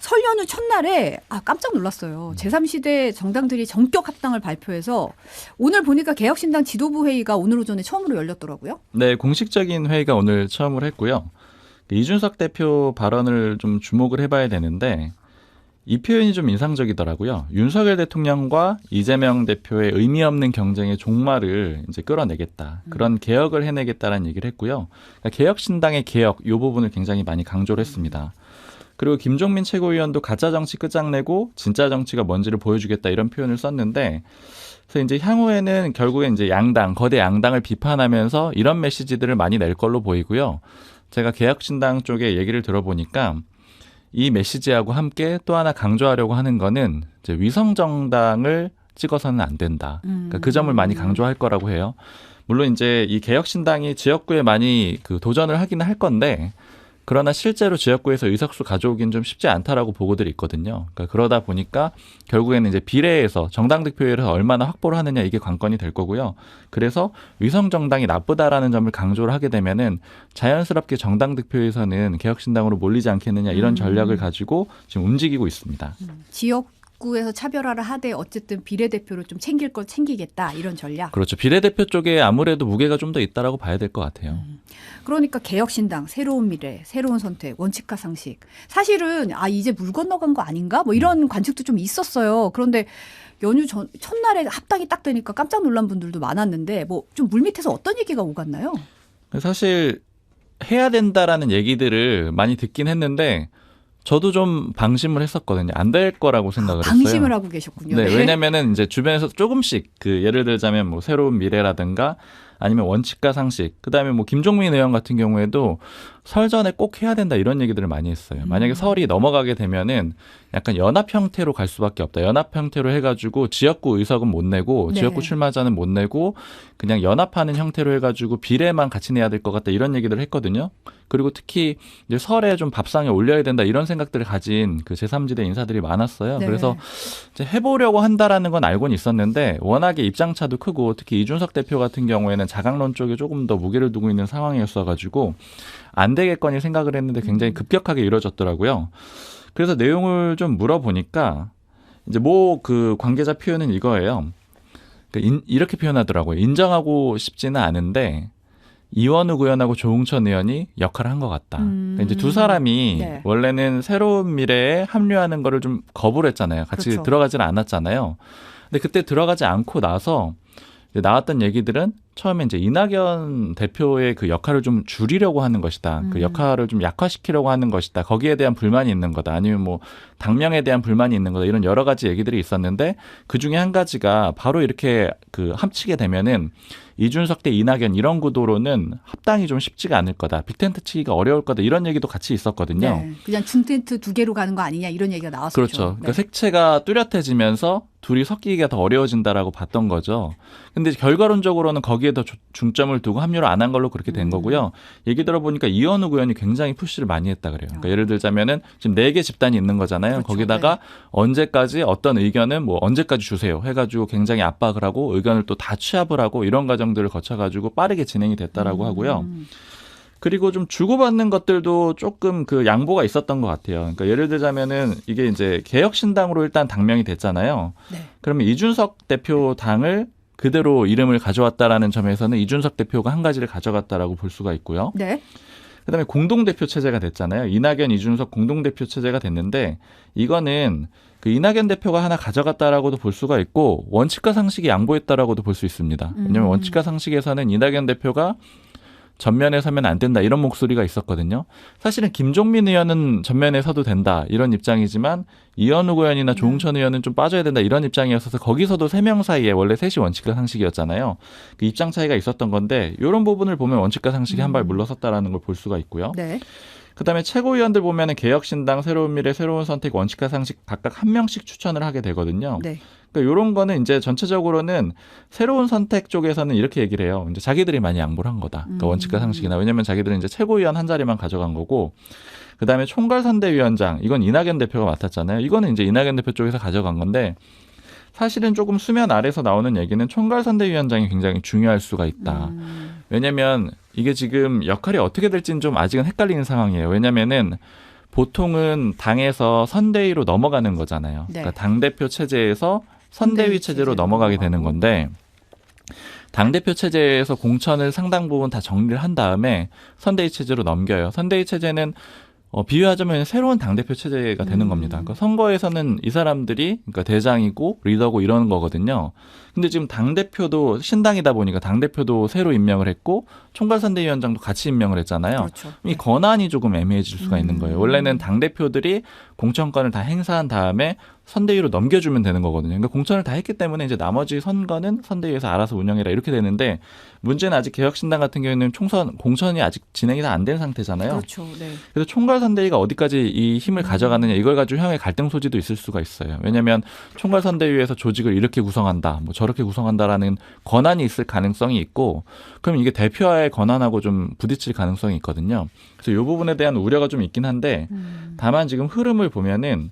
설 연휴 첫날에 깜짝 놀랐어요. 제3시대 정당들이 전격 합당을 발표해서 오늘 보니까 개혁신당 지도부 회의가 오늘 오전에 처음으로 열렸더라고요. 네, 공식적인 회의가 오늘 처음으로 했고요. 이준석 대표 발언을 좀 주목을 해봐야 되는데 이 표현이 좀 인상적이더라고요. 윤석열 대통령과 이재명 대표의 의미 없는 경쟁의 종말을 이제 끌어내겠다. 그런 개혁을 해내겠다라는 얘기를 했고요. 그러니까 개혁신당의 개혁 이 부분을 굉장히 많이 강조를 했습니다. 그리고 김종민 최고위원도 가짜 정치 끝장내고 진짜 정치가 뭔지를 보여주겠다 이런 표현을 썼는데 그래서 이제 향후에는 결국에 이제 양당, 거대 양당을 비판하면서 이런 메시지들을 많이 낼 걸로 보이고요. 제가 개혁신당 쪽에 얘기를 들어보니까 이 메시지하고 함께 또 하나 강조하려고 하는 거는 이제 위성정당을 찍어서는 안 된다. 그러니까 그 점을 많이 강조할 거라고 해요. 물론 이제 이 개혁신당이 지역구에 많이 그 도전을 하기는 할 건데 그러나 실제로 지역구에서 의석수 가져오긴 좀 쉽지 않다라고 보고들이 있거든요. 그러니까 그러다 보니까 결국에는 이제 비례에서 정당 득표율을 얼마나 확보를 하느냐 이게 관건이 될 거고요. 그래서 위성 정당이 나쁘다라는 점을 강조를 하게 되면은 자연스럽게 정당 득표에서는 개혁신당으로 몰리지 않겠느냐 이런 전략을 가지고 지금 움직이고 있습니다. 지역구에서 차별화를 하되 어쨌든 비례대표를 좀 챙길 걸 챙기겠다 이런 전략. 그렇죠. 비례대표 쪽에 아무래도 무게가 좀 더 있다라고 봐야 될 것 같아요. 그러니까 개혁신당, 새로운 미래, 새로운 선택, 원칙과 상식. 사실은 이제 물 건너간 거 아닌가? 뭐 이런 관측도 좀 있었어요. 그런데 연휴 첫날에 합당이 딱 되니까 깜짝 놀란 분들도 많았는데 뭐 좀 물밑에서 어떤 얘기가 오갔나요? 사실 해야 된다라는 얘기들을 많이 듣긴 했는데 저도 좀 방심을 했었거든요. 안 될 거라고 생각을 했어요. 방심을 하고 계셨군요. 네, 왜냐면은 이제 주변에서 조금씩 예를 들자면 뭐 새로운 미래라든가 아니면 원칙과 상식, 그다음에 뭐 김종민 의원 같은 경우에도 설 전에 꼭 해야 된다 이런 얘기들을 많이 했어요. 만약에 설이 넘어가게 되면은 약간 연합 형태로 갈 수밖에 없다. 연합 형태로 해가지고 지역구 의석은 못 내고 네. 지역구 출마자는 못 내고 그냥 연합하는 형태로 해가지고 비례만 같이 내야 될 것 같다 이런 얘기들을 했거든요. 그리고 특히 이제 설에 좀 밥상에 올려야 된다 이런 생각들을 가진 그 제3지대 인사들이 많았어요. 네. 그래서 이제 해보려고 한다라는 건 알고는 있었는데 워낙에 입장차도 크고 특히 이준석 대표 같은 경우에는 자강론 쪽에 조금 더 무게를 두고 있는 상황이었어가지고 안 되겠거니 생각을 했는데 굉장히 급격하게 이루어졌더라고요. 그래서 내용을 좀 물어보니까 이제 뭐 그 관계자 표현은 이거예요. 이렇게 표현하더라고요. 인정하고 싶지는 않은데 이원욱 의원하고 조응천 의원이 역할을 한 것 같다. 그러니까 이제 두 사람이 네. 원래는 새로운 미래에 합류하는 거를 좀 거부를 했잖아요. 같이 그렇죠. 들어가지는 않았잖아요. 근데 그때 들어가지 않고 나서 이제 나왔던 얘기들은 처음에 이제 이낙연 대표의 그 역할을 좀 줄이려고 하는 것이다. 그 역할을 좀 약화시키려고 하는 것이다. 거기에 대한 불만이 있는 거다. 아니면 뭐 당명에 대한 불만이 있는 거다. 이런 여러 가지 얘기들이 있었는데 그 중에 한 가지가 바로 이렇게 그 합치게 되면은 이준석 대 이낙연 이런 구도로는 합당이 좀 쉽지가 않을 거다. 빅텐트 치기가 어려울 거다. 이런 얘기도 같이 있었거든요. 네. 그냥 중텐트 두 개로 가는 거 아니냐 이런 얘기가 나왔었죠. 그렇죠. 그러니까 색채가 뚜렷해지면서 둘이 섞이기가 더 어려워진다라고 봤던 거죠. 근데 결과론적으로는 거기에 더 중점을 두고 합류를 안 한 걸로 그렇게 된 거고요. 얘기 들어보니까 이원욱 의원이 굉장히 푸시를 많이 했다 그래요. 그러니까 예를 들자면은 지금 4개 집단이 있는 거잖아요. 그렇죠. 거기다가 언제까지 어떤 의견은 뭐 언제까지 주세요 해가지고 굉장히 압박을 하고 의견을 또 다 취합을 하고 이런 과정들을 거쳐가지고 빠르게 진행이 됐다라고 하고요. 그리고 좀 주고받는 것들도 조금 그 양보가 있었던 것 같아요. 그러니까 예를 들자면은 이게 이제 개혁신당으로 일단 당명이 됐잖아요. 네. 그러면 이준석 대표 당을 그대로 이름을 가져왔다라는 점에서는 이준석 대표가 한 가지를 가져갔다라고 볼 수가 있고요. 네. 그다음에 공동대표 체제가 됐잖아요. 이낙연, 이준석 공동대표 체제가 됐는데 이거는 그 이낙연 대표가 하나 가져갔다라고도 볼 수가 있고 원칙과 상식이 양보했다라고도 볼 수 있습니다. 왜냐하면 원칙과 상식에서는 이낙연 대표가 전면에 서면 안 된다 이런 목소리가 있었거든요. 사실은 김종민 의원은 전면에 서도 된다 이런 입장이지만 이현욱 의원이나 조응천 의원은 좀 빠져야 된다 이런 입장이었어서 거기서도 3명 사이에 원래 셋이 원칙과 상식이었잖아요. 그 입장 차이가 있었던 건데 이런 부분을 보면 원칙과 상식이 한 발 물러섰다라는 걸 볼 수가 있고요. 네. 그다음에 최고위원들 보면은 개혁신당, 새로운 미래, 새로운 선택, 원칙과 상식 각각 한 명씩 추천을 하게 되거든요. 네. 그러니까 이런 거는 이제 전체적으로는 새로운 선택 쪽에서는 이렇게 얘기를 해요. 이제 자기들이 많이 양보를 한 거다. 그러니까 원칙과 상식이나 왜냐하면 자기들은 이제 최고위원 한 자리만 가져간 거고. 그다음에 총괄선대위원장 이건 이낙연 대표가 맡았잖아요. 이거는 이제 이낙연 대표 쪽에서 가져간 건데 사실은 조금 수면 아래서 나오는 얘기는 총괄선대위원장이 굉장히 중요할 수가 있다. 왜냐하면 이게 지금 역할이 어떻게 될지는 좀 아직은 헷갈리는 상황이에요. 왜냐하면은 보통은 당에서 선대위로 넘어가는 거잖아요. 네. 그러니까 당대표 체제에서 선대위 체제로 넘어가게 되는 건데 당대표 체제에서 공천을 상당 부분 다 정리를 한 다음에 선대위 체제로 넘겨요. 선대위 체제는 비유하자면 새로운 당대표 체제가 되는 겁니다. 그러니까 선거에서는 이 사람들이 그러니까 대장이고 리더고 이러는 거거든요. 근데 지금 당대표도 신당이다 보니까 당대표도 새로 임명을 했고 총괄선대위원장도 같이 임명을 했잖아요. 그렇죠. 이 권한이 조금 애매해질 수가 있는 거예요. 원래는 당대표들이 공천권을 다 행사한 다음에 선대위로 넘겨주면 되는 거거든요. 그러니까 공천을 다 했기 때문에 이제 나머지 선거는 선대위에서 알아서 운영해라 이렇게 되는데 문제는 아직 개혁신당 같은 경우에는 공천이 아직 진행이 다 안 된 상태잖아요. 그렇죠. 네. 그래서 총괄선대위가 어디까지 이 힘을 가져가느냐 이걸 가지고 향후에 갈등 소지도 있을 수가 있어요. 왜냐하면 총괄선대위에서 조직을 이렇게 구성한다, 뭐 저렇게 구성한다라는 권한이 있을 가능성이 있고 그럼 이게 대표와의 권한하고 좀 부딪힐 가능성이 있거든요. 그래서 이 부분에 대한 우려가 좀 있긴 한데 다만 지금 흐름을 보면은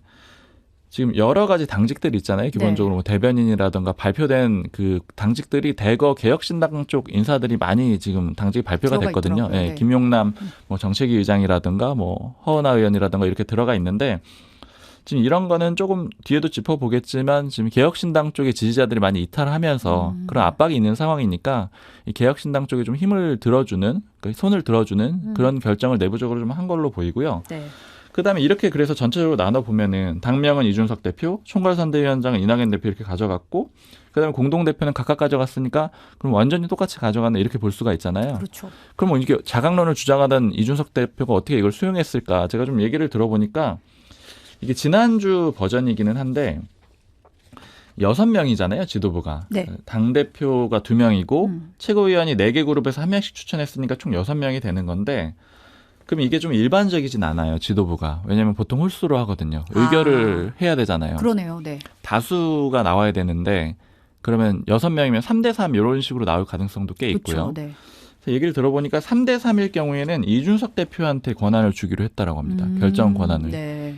지금 여러 가지 당직들 있잖아요. 기본적으로 뭐 대변인이라든가 발표된 그 당직들이 대거 개혁신당 쪽 인사들이 많이 지금 당직이 발표가 됐거든요. 예, 네. 김용남 뭐 정책위 의장이라든가 뭐 허은하 의원이라든가 이렇게 들어가 있는데 지금 이런 거는 조금 뒤에도 짚어보겠지만 지금 개혁신당 쪽의 지지자들이 많이 이탈하면서 그런 압박이 있는 상황이니까 이 개혁신당 쪽에 좀 힘을 들어주는 그러니까 손을 들어주는 그런 결정을 내부적으로 좀 한 걸로 보이고요. 네. 그다음에 이렇게 그래서 전체적으로 나눠보면은 당명은 이준석 대표, 총괄선대위원장은 이낙연 대표 이렇게 가져갔고 그다음에 공동대표는 각각 가져갔으니까 그럼 완전히 똑같이 가져갔네 이렇게 볼 수가 있잖아요. 그렇죠. 그럼 뭐 이게 자강론을 주장하던 이준석 대표가 어떻게 이걸 수용했을까? 제가 좀 얘기를 들어보니까 이게 지난주 버전이기는 한데 6명이잖아요, 지도부가. 네. 당대표가 2명이고 최고위원이 4개 그룹에서 1명씩 추천했으니까 총 6명이 되는 건데 그럼 이게 좀 일반적이진 않아요, 지도부가. 왜냐하면 보통 홀수로 하거든요. 의결을 해야 되잖아요. 그러네요. 네. 다수가 나와야 되는데 그러면 6명이면 3대3 이런 식으로 나올 가능성도 꽤 있고요. 그렇죠. 네. 그래서 얘기를 들어보니까 3대3일 경우에는 이준석 대표한테 권한을 주기로 했다라고 합니다. 결정 권한을. 네.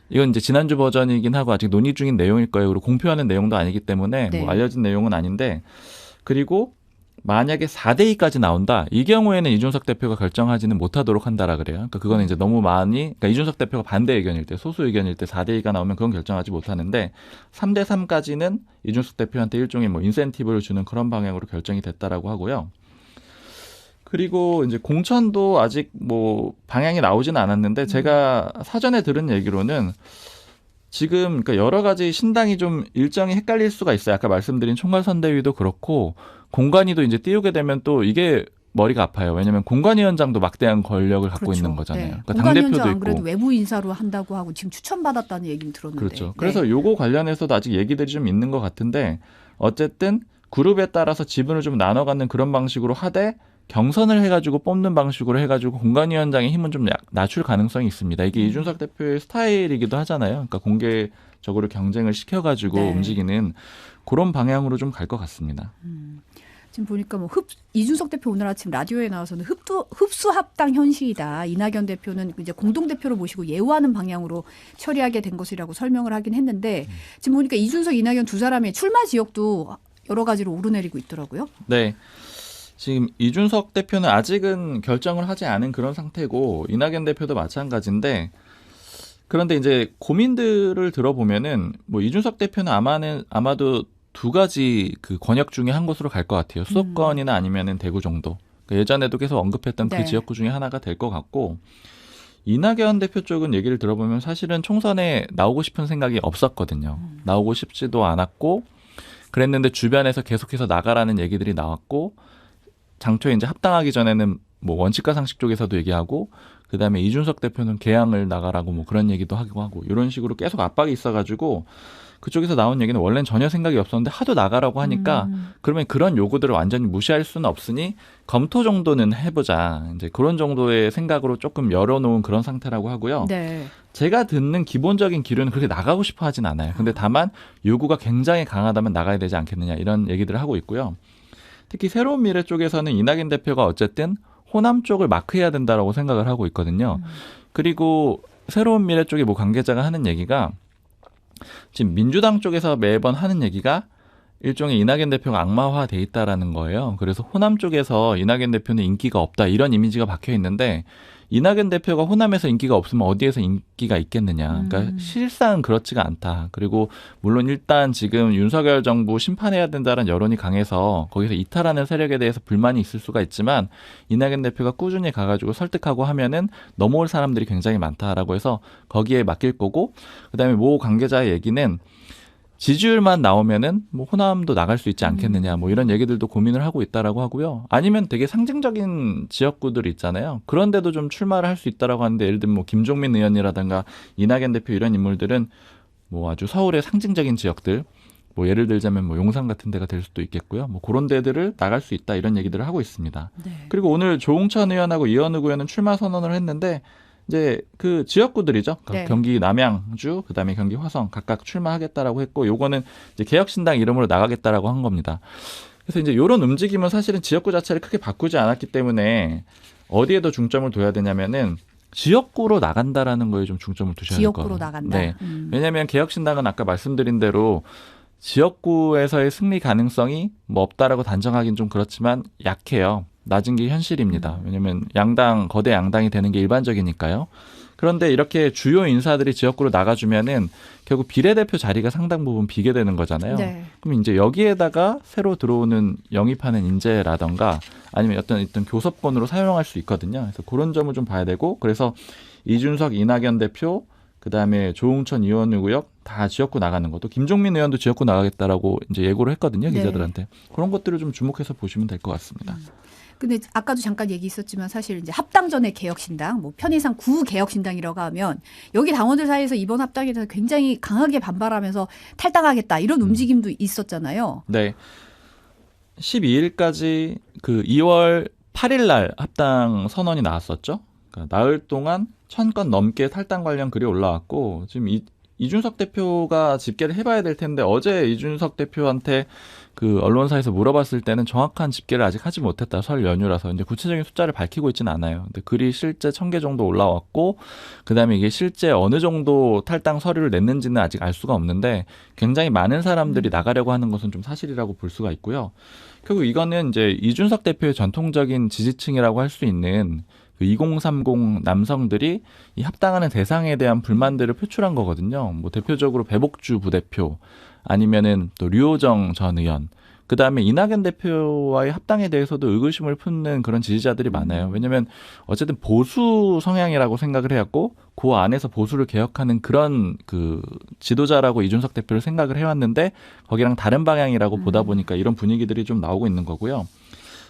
이건 이제 지난주 버전이긴 하고 아직 논의 중인 내용일 거예요. 그리고 공표하는 내용도 아니기 때문에 네. 뭐 알려진 내용은 아닌데 그리고 만약에 4대2까지 나온다. 이 경우에는 이준석 대표가 결정하지는 못하도록 한다라 그래요. 그러니까 그거는 이제 너무 많이 그러니까 이준석 대표가 반대 의견일 때 소수 의견일 때 4대2가 나오면 그건 결정하지 못하는데 3대3까지는 이준석 대표한테 일종의 뭐 인센티브를 주는 그런 방향으로 결정이 됐다라고 하고요. 그리고 이제 공천도 아직 뭐 방향이 나오지는 않았는데 제가 사전에 들은 얘기로는 지금 그러니까 여러 가지 신당이 좀 일정이 헷갈릴 수가 있어요. 아까 말씀드린 총괄선대위도 그렇고 공관위도 이제 띄우게 되면 또 이게 머리가 아파요. 왜냐하면 공관위원장도 막대한 권력을 갖고 그렇죠. 있는 거잖아요. 네. 그러니까 공관위원장 당대표도 안 그래도 있고. 외부 인사로 한다고 하고 지금 추천받았다는 얘기는 들었는데. 그렇죠. 네. 그래서 요거 관련해서도 아직 얘기들이 좀 있는 것 같은데 어쨌든 그룹에 따라서 지분을 좀 나눠 갖는 그런 방식으로 하되 경선을 해가지고 뽑는 방식으로 해가지고 공관위원장의 힘은 좀 낮출 가능성이 있습니다. 이게 이준석 대표의 스타일이기도 하잖아요. 그러니까 공개적으로 경쟁을 시켜가지고 네. 움직이는 그런 방향으로 좀 갈 것 같습니다. 지금 보니까 뭐 이준석 대표 오늘 아침 라디오에 나와서는 흡수 합당 현실이다. 이낙연 대표는 이제 공동 대표로 모시고 예우하는 방향으로 처리하게 된 것이라고 설명을 하긴 했는데 지금 보니까 이준석, 이낙연 두 사람의 출마 지역도 여러 가지로 오르내리고 있더라고요. 네. 지금 이준석 대표는 아직은 결정을 하지 않은 그런 상태고 이낙연 대표도 마찬가지인데 그런데 이제 고민들을 들어보면은 뭐 이준석 대표는 아마도 2가지 그 권역 중에 한 곳으로 갈 것 같아요. 수도권이나 아니면은 대구 정도. 그러니까 예전에도 계속 언급했던 네. 그 지역구 중에 하나가 될 것 같고 이낙연 대표 쪽은 얘기를 들어보면 사실은 총선에 나오고 싶은 생각이 없었거든요. 나오고 싶지도 않았고 그랬는데 주변에서 계속해서 나가라는 얘기들이 나왔고 장초에 이제 합당하기 전에는 뭐 원칙과 상식 쪽에서도 얘기하고 그다음에 이준석 대표는 개항을 나가라고 뭐 그런 얘기도 하고 이런 식으로 계속 압박이 있어가지고 그쪽에서 나온 얘기는 원래는 전혀 생각이 없었는데 하도 나가라고 하니까 그러면 그런 요구들을 완전히 무시할 수는 없으니 검토 정도는 해보자 이제 그런 정도의 생각으로 조금 열어놓은 그런 상태라고 하고요. 네. 제가 듣는 기본적인 기류는 그렇게 나가고 싶어 하진 않아요. 근데 다만 요구가 굉장히 강하다면 나가야 되지 않겠느냐 이런 얘기들을 하고 있고요. 특히 새로운 미래 쪽에서는 이낙연 대표가 어쨌든 호남 쪽을 마크해야 된다라고 생각을 하고 있거든요. 그리고 새로운 미래 쪽에 뭐 관계자가 하는 얘기가 지금 민주당 쪽에서 매번 하는 얘기가 일종의 이낙연 대표가 악마화돼 있다라는 거예요. 그래서 호남 쪽에서 이낙연 대표는 인기가 없다 이런 이미지가 박혀 있는데 이낙연 대표가 호남에서 인기가 없으면 어디에서 인기가 있겠느냐. 그러니까 실상은 그렇지가 않다. 그리고 물론 일단 지금 윤석열 정부 심판해야 된다는 여론이 강해서 거기서 이탈하는 세력에 대해서 불만이 있을 수가 있지만 이낙연 대표가 꾸준히 가가지고 설득하고 하면은 넘어올 사람들이 굉장히 많다라고 해서 거기에 맡길 거고 그다음에 모 관계자의 얘기는 지지율만 나오면은 뭐 호남도 나갈 수 있지 않겠느냐 뭐 이런 얘기들도 고민을 하고 있다라고 하고요. 아니면 되게 상징적인 지역구들 있잖아요. 그런데도 좀 출마를 할 수 있다라고 하는데 예를 들면 뭐 김종민 의원이라든가 이낙연 대표 이런 인물들은 뭐 아주 서울의 상징적인 지역들 뭐 예를 들자면 뭐 용산 같은 데가 될 수도 있겠고요. 뭐 그런 데들을 나갈 수 있다 이런 얘기들을 하고 있습니다. 네. 그리고 오늘 조홍천 의원하고 이현우 의원은 출마 선언을 했는데 이제 그 지역구들이죠. 네. 경기 남양주, 그다음에 경기 화성 각각 출마하겠다라고 했고, 요거는 이제 개혁신당 이름으로 나가겠다라고 한 겁니다. 그래서 이제 이런 움직임은 사실은 지역구 자체를 크게 바꾸지 않았기 때문에 어디에 더 중점을 둬야 되냐면은 지역구로 나간다라는 거에 좀 중점을 두셔야 될 것 같아요. 지역구로 나간다. 네. 왜냐하면 개혁신당은 아까 말씀드린 대로 지역구에서의 승리 가능성이 뭐 없다라고 단정하기는 좀 그렇지만 약해요. 낮은 게 현실입니다. 왜냐하면 양당 거대 양당이 되는 게 일반적이니까요. 그런데 이렇게 주요 인사들이 지역구로 나가주면은 결국 비례대표 자리가 상당 부분 비게 되는 거잖아요. 네. 그럼 이제 여기에다가 새로 들어오는 영입하는 인재라던가 아니면 어떤 교섭권으로 사용할 수 있거든요. 그래서 그런 점을 좀 봐야 되고 그래서 이준석, 이낙연 대표 그다음에 조홍천, 이현우 의원 다 지역구 나가는 것도 김종민 의원도 지역구 나가겠다라고 이제 예고를 했거든요. 기자들한테. 네. 그런 것들을 좀 주목해서 보시면 될 것 같습니다. 근데 아까도 잠깐 얘기 있었지만 사실 이제 합당 전에 개혁신당, 뭐 편의상 구개혁신당이라고 하면 여기 당원들 사이에서 이번 합당에 대해서 굉장히 강하게 반발하면서 탈당하겠다 이런 움직임도 있었잖아요. 네. 12일까지 그 2월 8일 날 합당 선언이 나왔었죠. 그러니까 나흘 동안 1000건 넘게 탈당 관련 글이 올라왔고 지금 이준석 대표가 집계를 해봐야 될 텐데 어제 이준석 대표한테 그 언론사에서 물어봤을 때는 정확한 집계를 아직 하지 못했다. 설 연휴라서 이제 구체적인 숫자를 밝히고 있지는 않아요. 근데 글이 실제 1000개 정도 올라왔고 그다음에 이게 실제 어느 정도 탈당 서류를 냈는지는 아직 알 수가 없는데 굉장히 많은 사람들이 나가려고 하는 것은 좀 사실이라고 볼 수가 있고요. 결국 이거는 이제 이준석 대표의 전통적인 지지층이라고 할 수 있는 그 2030 남성들이 이 합당하는 대상에 대한 불만들을 표출한 거거든요. 뭐 대표적으로 배복주 부대표 아니면은 또 류호정 전 의원 그다음에 이낙연 대표와의 합당에 대해서도 의구심을 품는 그런 지지자들이 많아요. 왜냐하면 어쨌든 보수 성향이라고 생각을 해왔고 그 안에서 보수를 개혁하는 그런 그 지도자라고 이준석 대표를 생각을 해왔는데 거기랑 다른 방향이라고 보다 보니까 이런 분위기들이 좀 나오고 있는 거고요.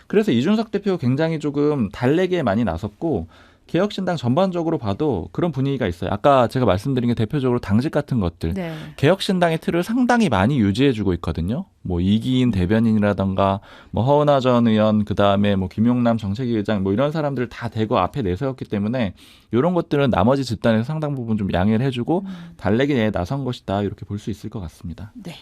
그래서 이준석 대표 굉장히 조금 달래기에 많이 나섰고 개혁신당 전반적으로 봐도 그런 분위기가 있어요. 아까 제가 말씀드린 게 대표적으로 당직 같은 것들. 네. 개혁신당의 틀을 상당히 많이 유지해주고 있거든요. 뭐 이기인 대변인이라던가 뭐 허은하 전 의원 그다음에 뭐 김용남 정책위 의장 뭐 이런 사람들을 다 대거 앞에 내세웠기 때문에 이런 것들은 나머지 집단에서 상당 부분 좀 양해를 해주고 달래기 내에 나선 것이다 이렇게 볼 수 있을 것 같습니다. 네.